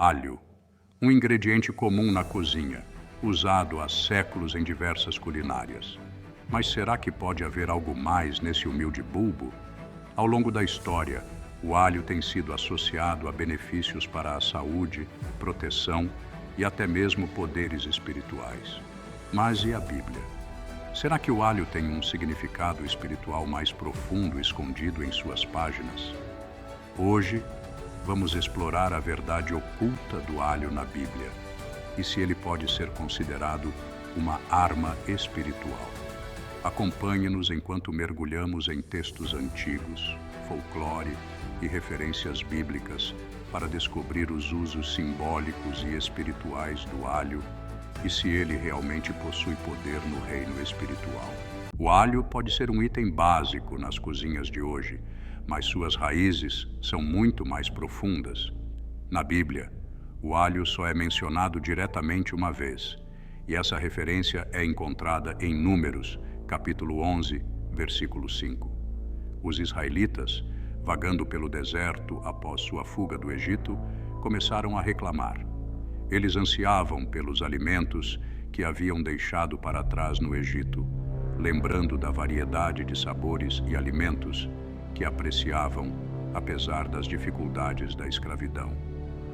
Alho, um ingrediente comum na cozinha, usado há séculos em diversas culinárias. Mas será que pode haver algo mais nesse humilde bulbo? Ao longo da história, o alho tem sido associado a benefícios para a saúde, proteção e até mesmo poderes espirituais. Mas e a Bíblia? Será que o alho tem um significado espiritual mais profundo escondido em suas páginas? Hoje, vamos explorar a verdade oculta do alho na Bíblia e se ele pode ser considerado uma arma espiritual. Acompanhe-nos enquanto mergulhamos em textos antigos, folclore e referências bíblicas para descobrir os usos simbólicos e espirituais do alho e se ele realmente possui poder no reino espiritual. O alho pode ser um item básico nas cozinhas de hoje, mas suas raízes são muito mais profundas. Na Bíblia, o alho só é mencionado diretamente uma vez, e essa referência é encontrada em Números, capítulo 11, versículo 5. Os israelitas, vagando pelo deserto após sua fuga do Egito, começaram a reclamar. Eles ansiavam pelos alimentos que haviam deixado para trás no Egito, lembrando da variedade de sabores e alimentos que apreciavam, apesar das dificuldades da escravidão.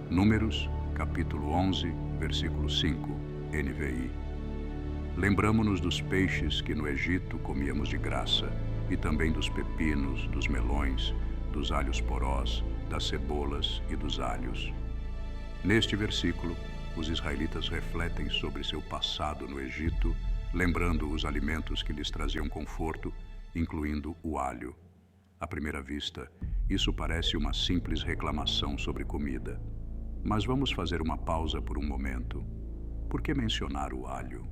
Números, capítulo 11, versículo 5, NVI. Lembramo-nos dos peixes que no Egito comíamos de graça, e também dos pepinos, dos melões, dos alhos porós, das cebolas e dos alhos. Neste versículo, os israelitas refletem sobre seu passado no Egito, lembrando os alimentos que lhes traziam conforto, incluindo o alho. À primeira vista, isso parece uma simples reclamação sobre comida. Mas vamos fazer uma pausa por um momento. Por que mencionar o alho?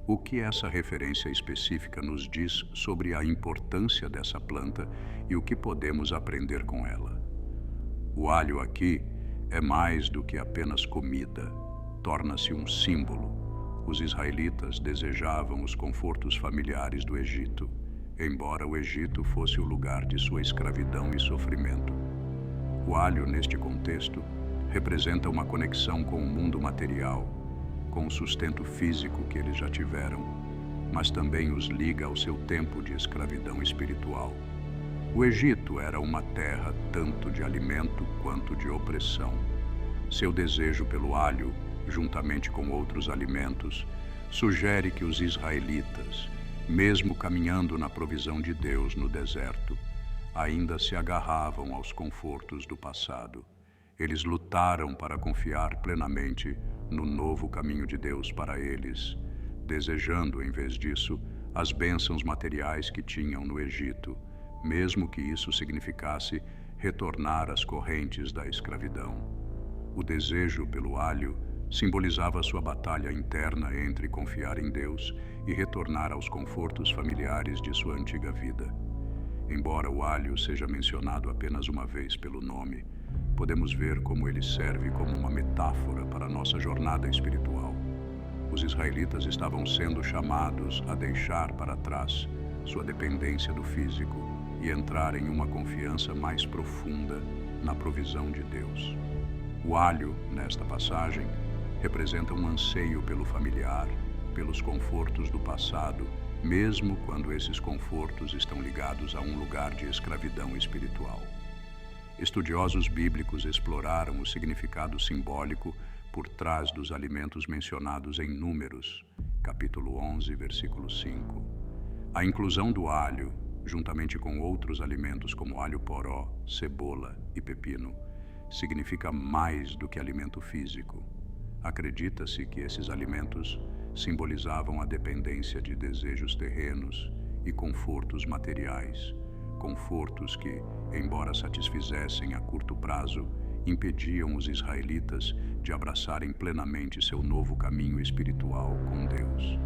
O que essa referência específica nos diz sobre a importância dessa planta e o que podemos aprender com ela? O alho aqui é mais do que apenas comida, torna-se um símbolo. Os israelitas desejavam os confortos familiares do Egito, embora o Egito fosse o lugar de sua escravidão e sofrimento. O alho, neste contexto, representa uma conexão com o mundo material, com o sustento físico que eles já tiveram, mas também os liga ao seu tempo de escravidão espiritual. O Egito era uma terra tanto de alimento quanto de opressão. Seu desejo pelo alho, juntamente com outros alimentos, sugere que os israelitas, mesmo caminhando na provisão de Deus no deserto, ainda se agarravam aos confortos do passado. Eles lutaram para confiar plenamente no novo caminho de Deus para eles, desejando, em vez disso, as bênçãos materiais que tinham no Egito, mesmo que isso significasse retornar às correntes da escravidão. O desejo pelo alho simbolizava sua batalha interna entre confiar em Deus e retornar aos confortos familiares de sua antiga vida. Embora o alho seja mencionado apenas uma vez pelo nome, podemos ver como ele serve como uma metáfora para a nossa jornada espiritual. Os israelitas estavam sendo chamados a deixar para trás sua dependência do físico e entrar em uma confiança mais profunda na provisão de Deus. O alho, nesta passagem, representa um anseio pelo familiar, pelos confortos do passado, mesmo quando esses confortos estão ligados a um lugar de escravidão espiritual. Estudiosos bíblicos exploraram o significado simbólico por trás dos alimentos mencionados em Números, capítulo 11, versículo 5. A inclusão do alho, juntamente com outros alimentos como alho poró, cebola e pepino, significa mais do que alimento físico. Acredita-se que esses alimentos simbolizavam a dependência de desejos terrenos e confortos materiais, confortos que, embora satisfizessem a curto prazo, impediam os israelitas de abraçarem plenamente seu novo caminho espiritual com Deus.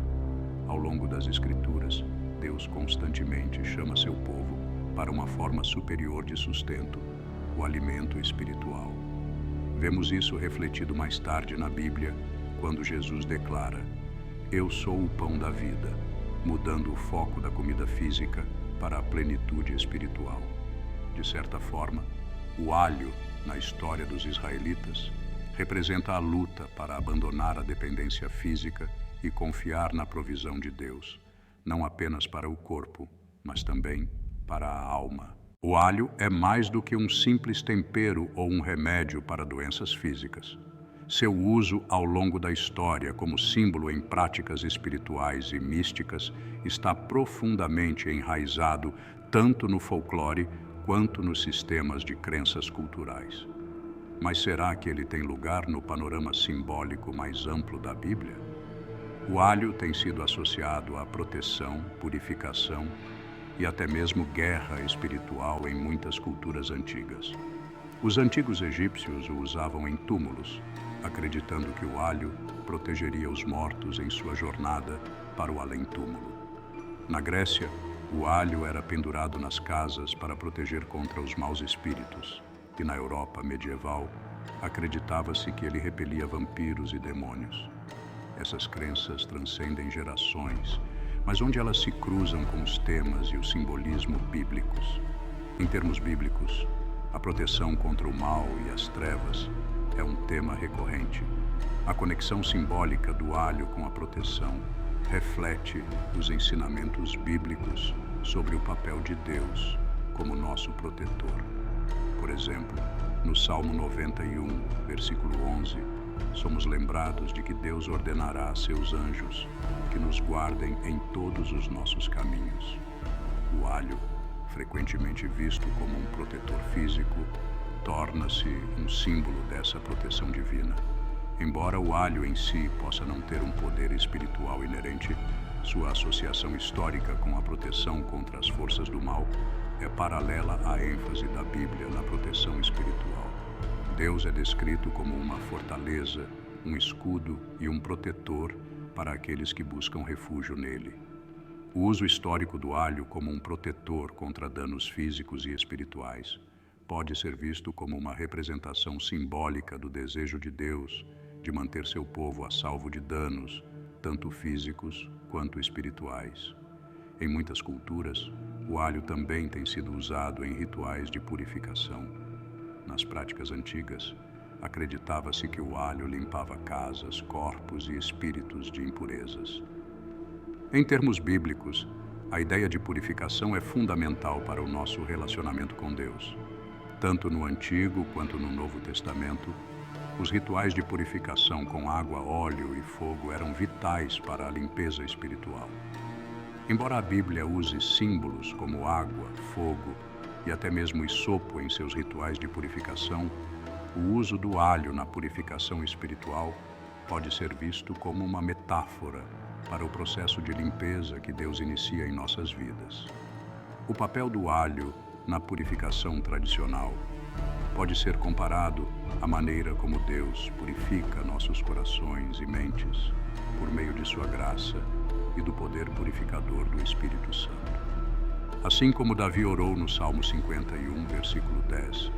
Ao longo das Escrituras, Deus constantemente chama seu povo para uma forma superior de sustento, o alimento espiritual. Vemos isso refletido mais tarde na Bíblia, quando Jesus declara: "Eu sou o pão da vida", mudando o foco da comida física para a plenitude espiritual. De certa forma, o alho, na história dos israelitas, representa a luta para abandonar a dependência física e confiar na provisão de Deus, não apenas para o corpo, mas também para a alma. O alho é mais do que um simples tempero ou um remédio para doenças físicas. Seu uso ao longo da história como símbolo em práticas espirituais e místicas está profundamente enraizado tanto no folclore quanto nos sistemas de crenças culturais. Mas será que ele tem lugar no panorama simbólico mais amplo da Bíblia? O alho tem sido associado à proteção, purificação e até mesmo guerra espiritual em muitas culturas antigas. Os antigos egípcios o usavam em túmulos, acreditando que o alho protegeria os mortos em sua jornada para o além-túmulo. Na Grécia, o alho era pendurado nas casas para proteger contra os maus espíritos, e na Europa medieval, acreditava-se que ele repelia vampiros e demônios. Essas crenças transcendem gerações, mas onde elas se cruzam com os temas e o simbolismo bíblicos. Em termos bíblicos, a proteção contra o mal e as trevas é um tema recorrente. A conexão simbólica do alho com a proteção reflete os ensinamentos bíblicos sobre o papel de Deus como nosso protetor. Por exemplo, no Salmo 91, versículo 11, somos lembrados de que Deus ordenará a seus anjos que nos guardem em todos os nossos caminhos. O alho, frequentemente visto como um protetor físico, torna-se um símbolo dessa proteção divina. Embora o alho em si possa não ter um poder espiritual inerente, sua associação histórica com a proteção contra as forças do mal é paralela à ênfase da Bíblia na proteção espiritual. Deus é descrito como uma fortaleza, um escudo e um protetor para aqueles que buscam refúgio nele. O uso histórico do alho como um protetor contra danos físicos e espirituais pode ser visto como uma representação simbólica do desejo de Deus de manter seu povo a salvo de danos, tanto físicos quanto espirituais. Em muitas culturas, o alho também tem sido usado em rituais de purificação. Nas práticas antigas, acreditava-se que o alho limpava casas, corpos e espíritos de impurezas. Em termos bíblicos, a ideia de purificação é fundamental para o nosso relacionamento com Deus. Tanto no Antigo quanto no Novo Testamento, os rituais de purificação com água, óleo e fogo eram vitais para a limpeza espiritual. Embora a Bíblia use símbolos como água, fogo e até mesmo hisopo em seus rituais de purificação, o uso do alho na purificação espiritual pode ser visto como uma metáfora para o processo de limpeza que Deus inicia em nossas vidas. O papel do alho na purificação tradicional pode ser comparado à maneira como Deus purifica nossos corações e mentes por meio de sua graça e do poder purificador do Espírito Santo. Assim como Davi orou no Salmo 51, versículo 10,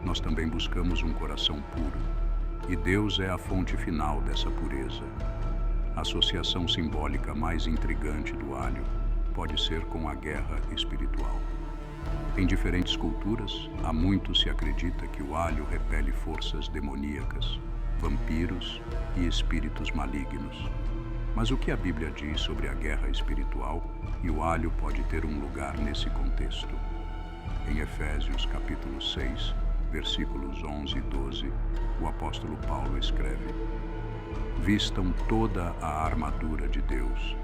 nós também buscamos um coração puro, e Deus é a fonte final dessa pureza. A associação simbólica mais intrigante do alho pode ser com a guerra espiritual. Em diferentes culturas, há muito se acredita que o alho repele forças demoníacas, vampiros e espíritos malignos. Mas o que a Bíblia diz sobre a guerra espiritual e o alho pode ter um lugar nesse contexto? Em Efésios capítulo 6, versículos 11 e 12, o apóstolo Paulo escreve: Vistam toda a armadura de Deus,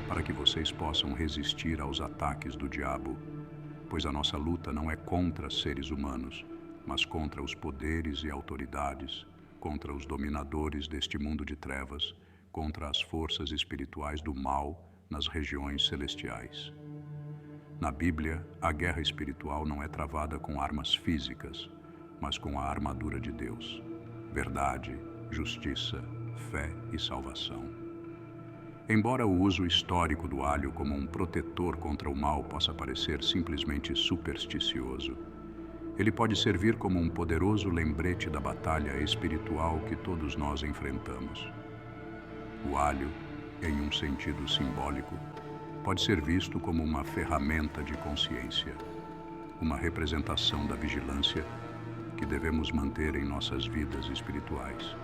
para que vocês possam resistir aos ataques do diabo, pois a nossa luta não é contra seres humanos, mas contra os poderes e autoridades, contra os dominadores deste mundo de trevas, contra as forças espirituais do mal nas regiões celestiais. Na Bíblia, a guerra espiritual não é travada com armas físicas, mas com a armadura de Deus: verdade, justiça, fé e salvação. Embora o uso histórico do alho como um protetor contra o mal possa parecer simplesmente supersticioso, ele pode servir como um poderoso lembrete da batalha espiritual que todos nós enfrentamos. O alho, em um sentido simbólico, pode ser visto como uma ferramenta de consciência, uma representação da vigilância que devemos manter em nossas vidas espirituais.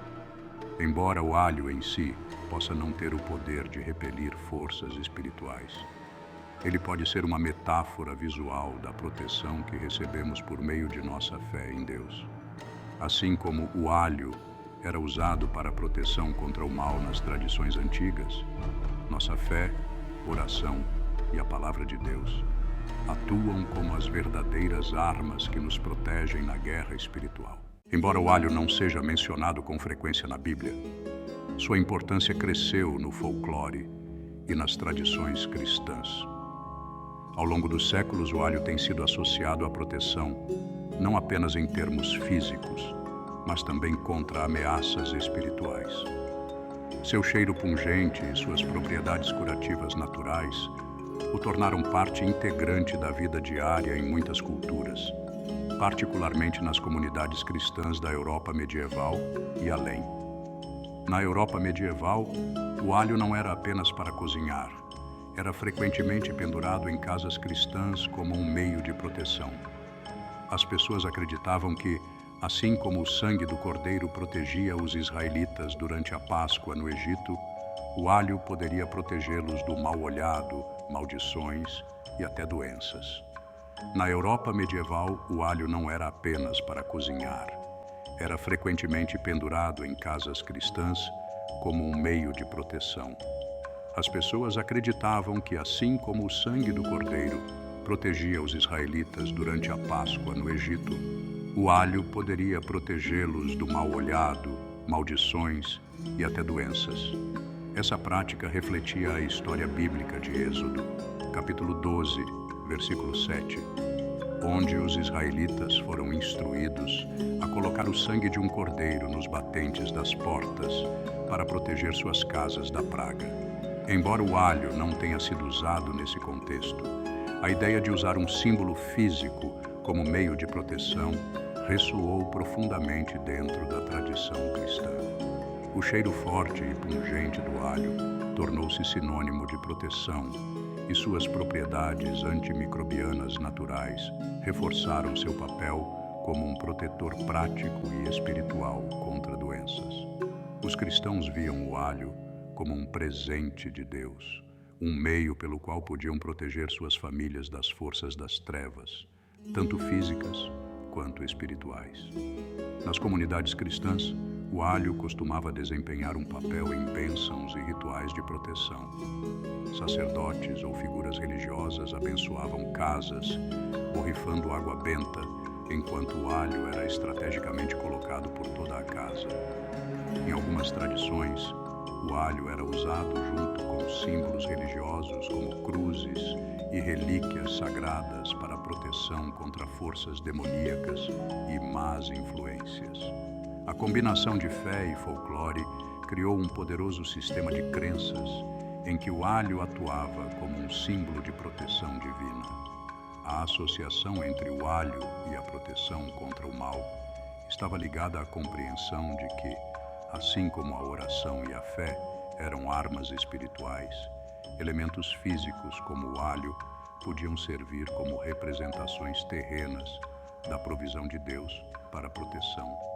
Embora o alho em si possa não ter o poder de repelir forças espirituais, ele pode ser uma metáfora visual da proteção que recebemos por meio de nossa fé em Deus. Assim como o alho era usado para a proteção contra o mal nas tradições antigas, nossa fé, oração e a palavra de Deus atuam como as verdadeiras armas que nos protegem na guerra espiritual. Embora o alho não seja mencionado com frequência na Bíblia, sua importância cresceu no folclore e nas tradições cristãs. Ao longo dos séculos, o alho tem sido associado à proteção, não apenas em termos físicos, mas também contra ameaças espirituais. Seu cheiro pungente e suas propriedades curativas naturais o tornaram parte integrante da vida diária em muitas culturas, particularmente nas comunidades cristãs da Europa medieval e além. Na Europa medieval, o alho não era apenas para cozinhar, era frequentemente pendurado em casas cristãs como um meio de proteção. As pessoas acreditavam que, assim como o sangue do cordeiro protegia os israelitas durante a Páscoa no Egito, o alho poderia protegê-los do mal-olhado, maldições e até doenças. Na Europa medieval, o alho não era apenas para cozinhar. Era frequentemente pendurado em casas cristãs como um meio de proteção. As pessoas acreditavam que, assim como o sangue do cordeiro protegia os israelitas durante a Páscoa no Egito, o alho poderia protegê-los do mal-olhado, maldições e até doenças. Essa prática refletia a história bíblica de Êxodo, capítulo 12, versículo 7, onde os israelitas foram instruídos a colocar o sangue de um cordeiro nos batentes das portas para proteger suas casas da praga. Embora o alho não tenha sido usado nesse contexto, a ideia de usar um símbolo físico como meio de proteção ressoou profundamente dentro da tradição cristã. O cheiro forte e pungente do alho tornou-se sinônimo de proteção e suas propriedades antimicrobianas naturais reforçaram seu papel como um protetor prático e espiritual contra doenças. Os cristãos viam o alho como um presente de Deus, um meio pelo qual podiam proteger suas famílias das forças das trevas, tanto físicas quanto espirituais. Nas comunidades cristãs, o alho costumava desempenhar um papel em bênçãos e rituais de proteção. Sacerdotes ou figuras religiosas abençoavam casas, borrifando água benta, enquanto o alho era estrategicamente colocado por toda a casa. Em algumas tradições, o alho era usado junto com símbolos religiosos como cruzes e relíquias sagradas para proteção contra forças demoníacas e más influências. A combinação de fé e folclore criou um poderoso sistema de crenças em que o alho atuava como um símbolo de proteção divina. A associação entre o alho e a proteção contra o mal estava ligada à compreensão de que, assim como a oração e a fé eram armas espirituais, elementos físicos como o alho podiam servir como representações terrenas da provisão de Deus para a proteção.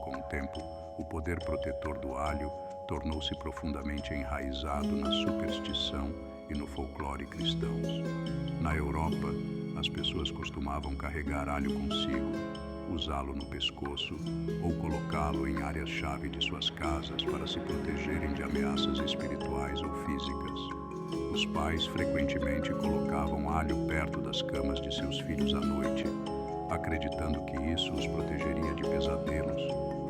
Com o tempo, o poder protetor do alho tornou-se profundamente enraizado na superstição e no folclore cristãos. Na Europa, as pessoas costumavam carregar alho consigo, usá-lo no pescoço ou colocá-lo em áreas-chave de suas casas para se protegerem de ameaças espirituais ou físicas. Os pais frequentemente colocavam alho perto das camas de seus filhos à noite, acreditando que isso os protegeria de pesadelos,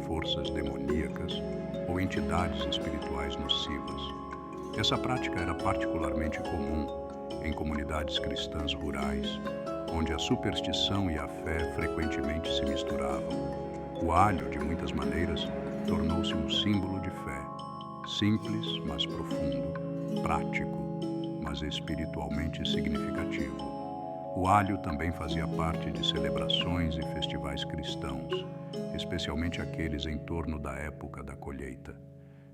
forças demoníacas ou entidades espirituais nocivas. Essa prática era particularmente comum em comunidades cristãs rurais, onde a superstição e a fé frequentemente se misturavam. O alho, de muitas maneiras, tornou-se um símbolo de fé, simples, mas profundo, prático, mas espiritualmente significativo. O alho também fazia parte de celebrações e festivais cristãos, especialmente aqueles em torno da época da colheita.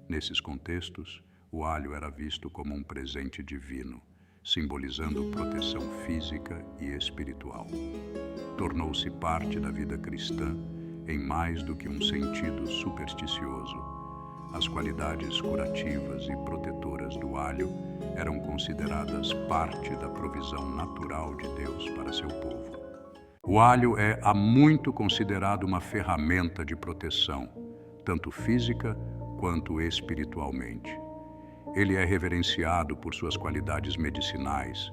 Nesses contextos, o alho era visto como um presente divino, simbolizando proteção física e espiritual. Tornou-se parte da vida cristã em mais do que um sentido supersticioso. As qualidades curativas e protetoras do alho eram consideradas parte da provisão natural de Deus para seu povo. O alho é há muito considerado uma ferramenta de proteção, tanto física quanto espiritualmente. Ele é reverenciado por suas qualidades medicinais,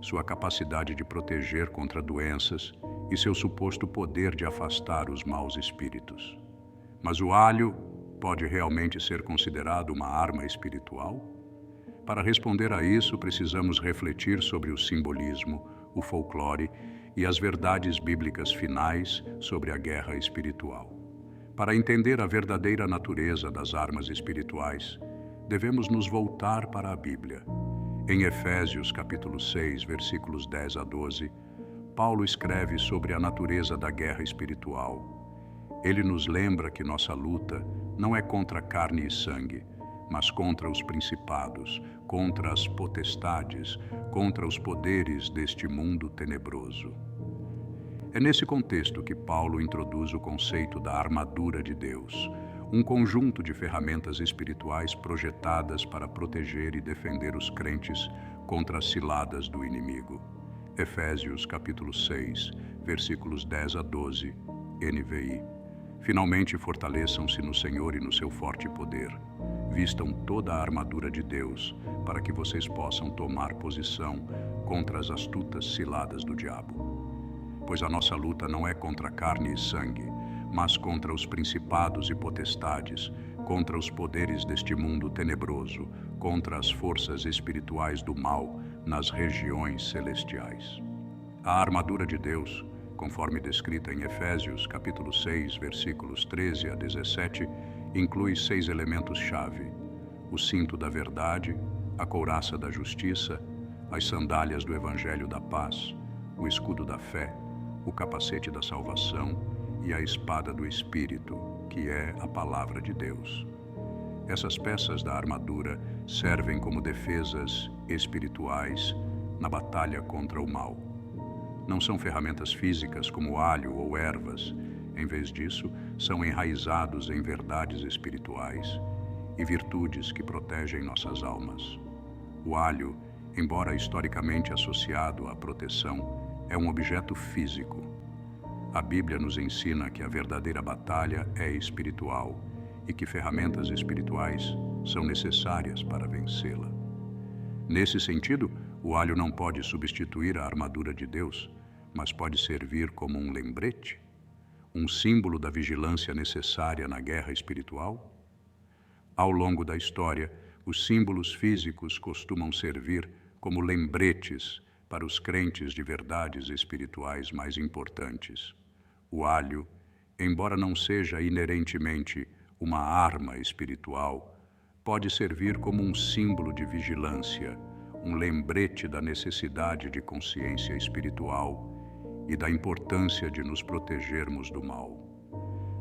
sua capacidade de proteger contra doenças e seu suposto poder de afastar os maus espíritos. Mas o alho pode realmente ser considerado uma arma espiritual? Para responder a isso, precisamos refletir sobre o simbolismo, o folclore e as verdades bíblicas finais sobre a guerra espiritual. Para entender a verdadeira natureza das armas espirituais, devemos nos voltar para a Bíblia. Em Efésios capítulo 6, versículos 10 a 12, Paulo escreve sobre a natureza da guerra espiritual. Ele nos lembra que nossa luta não é contra carne e sangue, mas contra os principados, contra as potestades, contra os poderes deste mundo tenebroso. É nesse contexto que Paulo introduz o conceito da armadura de Deus, um conjunto de ferramentas espirituais projetadas para proteger e defender os crentes contra as ciladas do inimigo. Efésios capítulo 6, versículos 10 a 12, NVI. Finalmente fortaleçam-se no Senhor e no seu forte poder. Vistam toda a armadura de Deus, para que vocês possam tomar posição contra as astutas ciladas do diabo. Pois a nossa luta não é contra carne e sangue, mas contra os principados e potestades, contra os poderes deste mundo tenebroso, contra as forças espirituais do mal nas regiões celestiais. A armadura de Deus, conforme descrita em Efésios capítulo 6, versículos 13 a 17, inclui 6 elementos-chave: o cinto da verdade, a couraça da justiça, as sandálias do evangelho da paz, o escudo da fé, o capacete da salvação e a espada do Espírito, que é a palavra de Deus. Essas peças da armadura servem como defesas espirituais na batalha contra o mal. Não são ferramentas físicas como alho ou ervas. Em vez disso, são enraizados em verdades espirituais e virtudes que protegem nossas almas. O alho, embora historicamente associado à proteção, é um objeto físico. A Bíblia nos ensina que a verdadeira batalha é espiritual e que ferramentas espirituais são necessárias para vencê-la. Nesse sentido, o alho não pode substituir a armadura de Deus, mas pode servir como um lembrete, um símbolo da vigilância necessária na guerra espiritual. Ao longo da história, os símbolos físicos costumam servir como lembretes para os crentes de verdades espirituais mais importantes. O alho, embora não seja inerentemente uma arma espiritual, pode servir como um símbolo de vigilância, um lembrete da necessidade de consciência espiritual e da importância de nos protegermos do mal.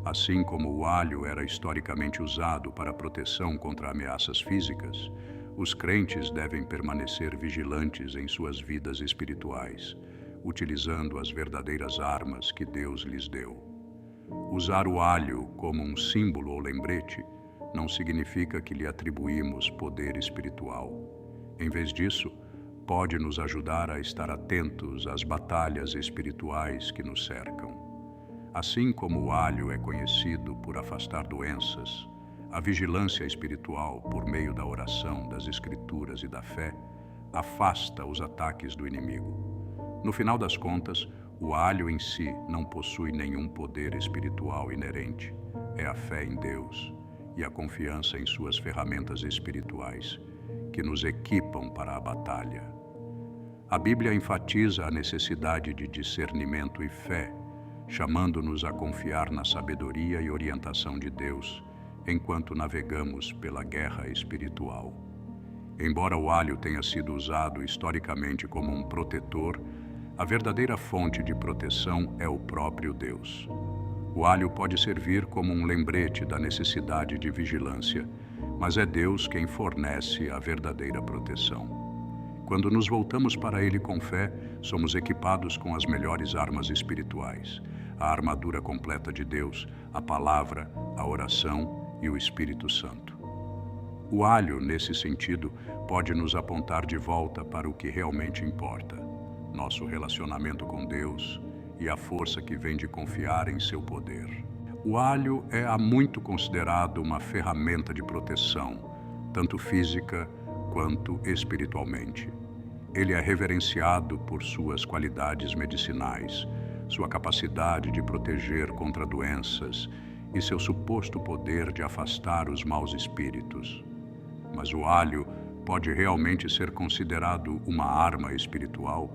Assim como o alho era historicamente usado para proteção contra ameaças físicas, os crentes devem permanecer vigilantes em suas vidas espirituais, utilizando as verdadeiras armas que Deus lhes deu. Usar o alho como um símbolo ou lembrete não significa que lhe atribuímos poder espiritual. Em vez disso, pode nos ajudar a estar atentos às batalhas espirituais que nos cercam. Assim como o alho é conhecido por afastar doenças, a vigilância espiritual, por meio da oração, das Escrituras e da fé, afasta os ataques do inimigo. No final das contas, o alho em si não possui nenhum poder espiritual inerente. É a fé em Deus e a confiança em suas ferramentas espirituais que nos equipam para a batalha. A Bíblia enfatiza a necessidade de discernimento e fé, chamando-nos a confiar na sabedoria e orientação de Deus enquanto navegamos pela guerra espiritual. Embora o alho tenha sido usado historicamente como um protetor, a verdadeira fonte de proteção é o próprio Deus. O alho pode servir como um lembrete da necessidade de vigilância, mas é Deus quem fornece a verdadeira proteção. Quando nos voltamos para Ele com fé, somos equipados com as melhores armas espirituais. a armadura completa de Deus, a palavra, a oração e o Espírito Santo. O alho, nesse sentido, pode nos apontar de volta para o que realmente importa: nosso relacionamento com Deus e a força que vem de confiar em seu poder. O alho é há muito considerado uma ferramenta de proteção, tanto física quanto espiritualmente. Ele é reverenciado por suas qualidades medicinais, sua capacidade de proteger contra doenças e seu suposto poder de afastar os maus espíritos. Mas o alho pode realmente ser considerado uma arma espiritual?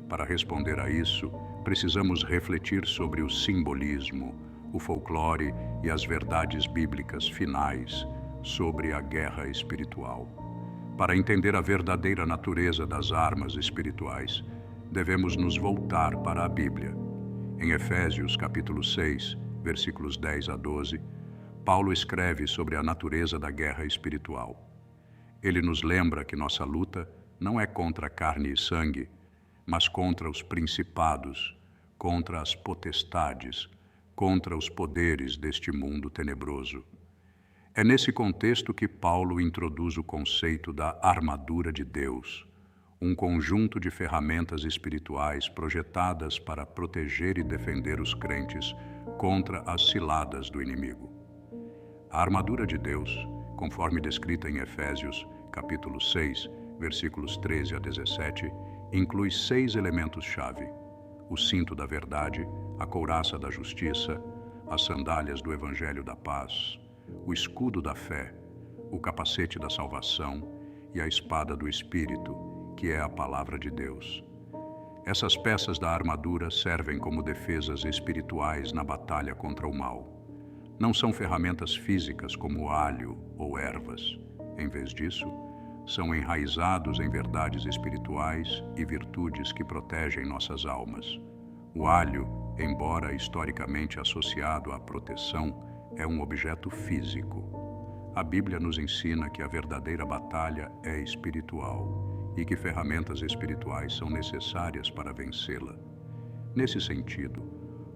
Para responder a isso, precisamos refletir sobre o simbolismo, o folclore e as verdades bíblicas finais sobre a guerra espiritual. Para entender a verdadeira natureza das armas espirituais, devemos nos voltar para a Bíblia. Em Efésios capítulo 6, versículos 10 a 12, Paulo escreve sobre a natureza da guerra espiritual. Ele nos lembra que nossa luta não é contra carne e sangue, mas contra os principados, contra as potestades, contra os poderes deste mundo tenebroso. É nesse contexto que Paulo introduz o conceito da armadura de Deus, um conjunto de ferramentas espirituais projetadas para proteger e defender os crentes contra as ciladas do inimigo. A armadura de Deus, conforme descrita em Efésios, capítulo 6, versículos 13 a 17, inclui 6 elementos-chave: o cinto da verdade, a couraça da justiça, as sandálias do evangelho da paz, o escudo da fé, o capacete da salvação e a espada do Espírito, que é a palavra de Deus. Essas peças da armadura servem como defesas espirituais na batalha contra o mal. Não são ferramentas físicas como alho ou ervas. Em vez disso, são enraizados em verdades espirituais e virtudes que protegem nossas almas. O alho, embora historicamente associado à proteção, é um objeto físico. A Bíblia nos ensina que a verdadeira batalha é espiritual e que ferramentas espirituais são necessárias para vencê-la. Nesse sentido,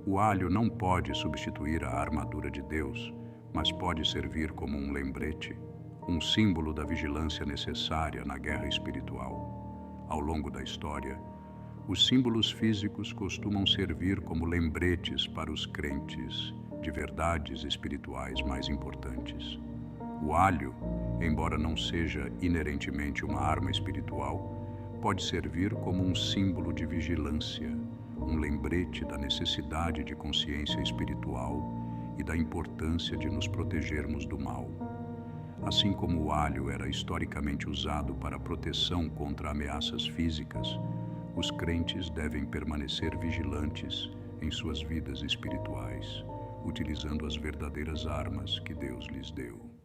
o alho não pode substituir a armadura de Deus, mas pode servir como um lembrete, um símbolo da vigilância necessária na guerra espiritual. Ao longo da história, os símbolos físicos costumam servir como lembretes para os crentes de verdades espirituais mais importantes. O alho, embora não seja inerentemente uma arma espiritual, pode servir como um símbolo de vigilância, um lembrete da necessidade de consciência espiritual e da importância de nos protegermos do mal. Assim como o alho era historicamente usado para proteção contra ameaças físicas, os crentes devem permanecer vigilantes em suas vidas espirituais, utilizando as verdadeiras armas que Deus lhes deu.